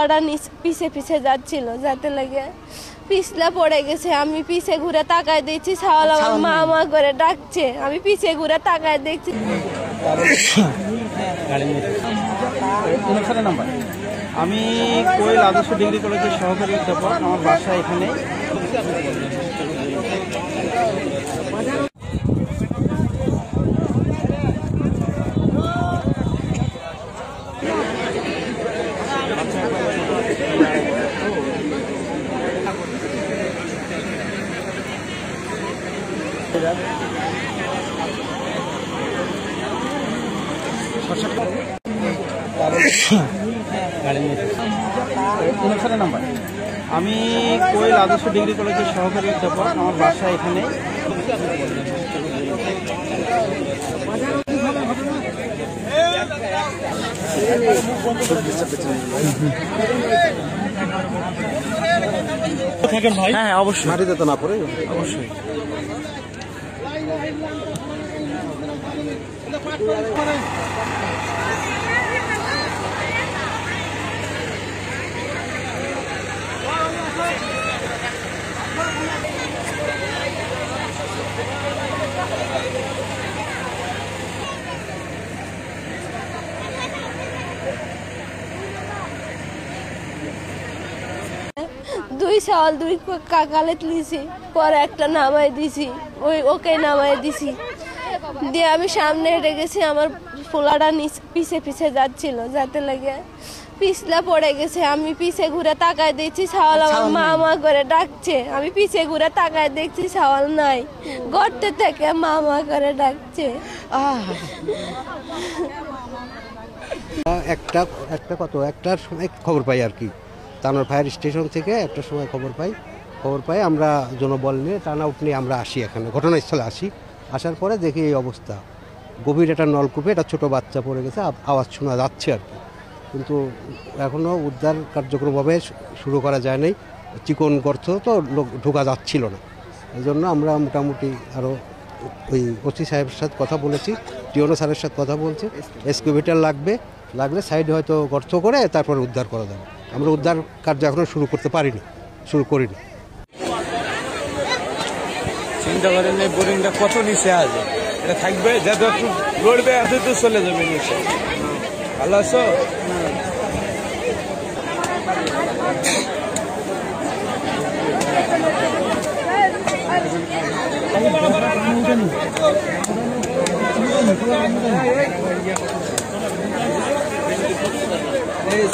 ওরা পিছে পিছে যাচ্ছিল, যাতে লাগে পিছলা পড়ে গেছে। আমি পিছে ঘুরে তাকায় দেখছি সাওয়াল আমার মা মা করে ডাকছে। আমি পিছে ঘুরে তাকায় দেখছি। আমি কোয়েল আদর্শ ডিগ্রি কলেজের সহকারী অধ্যাপক। আমার বাসা এখানে। আমি কোয়েল আদর্শ ডিগ্রি কলেজের সহকারী অধ্যাপক। আমার বাসা এখানে। হ্যাঁ অবশ্যই, মাটিতে তো না পড়ে অবশ্যই। দুই সাওয়াল দুই কাকালে তুলিছি, পরে একটা নামাই দিছি, ওকে নামাই দিছি দিয়ে আমি সামনে হেঁটে গেছি। আমার পোলাটা পিছে পিছে যাচ্ছিল, যাতে লাগে পিছলা পড়ে গেছে। আমি পিছে ঘুরে তাকায় দেখছি সাওয়াল আমার মা মা করে ডাকছে। আমি পিছে ঘুরে তাকায় দেখছি সাওয়াল নাই, গর্তে থেকে মা মা করে ডাকছে। একটার সময় খবর পাই আর কি, তানোর ফায়ার স্টেশন থেকে একটার সময় খবর পাই আমরা জনবল নিয়ে টার্ন আউট নিয়ে আমরা আসি, এখানে ঘটনাস্থলে আসি। আসার পরে দেখি এই অবস্থা, গভীর একটা নলকূপে একটা ছোটো বাচ্চা পড়ে গেছে, আওয়াজ শোনা যাচ্ছে আর কি, কিন্তু এখনও উদ্ধার কার্যক্রমভাবে শুরু করা যায় নাই। চিকন গর্ত তো লোক ঢোকা যাচ্ছিল না, এই জন্য আমরা মোটামুটি আরও ওই ওসি সাহেবের সাথে কথা বলেছি, টিওনো স্যারের সাথে কথা বলছি, এক্সকাভেটর লাগলে সাইডে হয়তো গর্ত করে তারপরে উদ্ধার করা যাবে। আমরা উদ্ধার কার্য এখনও শুরু করিনি। চিন্তা করেন এই বোরিংটা কত নিচে আছে, এটা থাকবে যত একটু লড়বে এত তো চলে যাবে নিচে। ভালো আছো? এই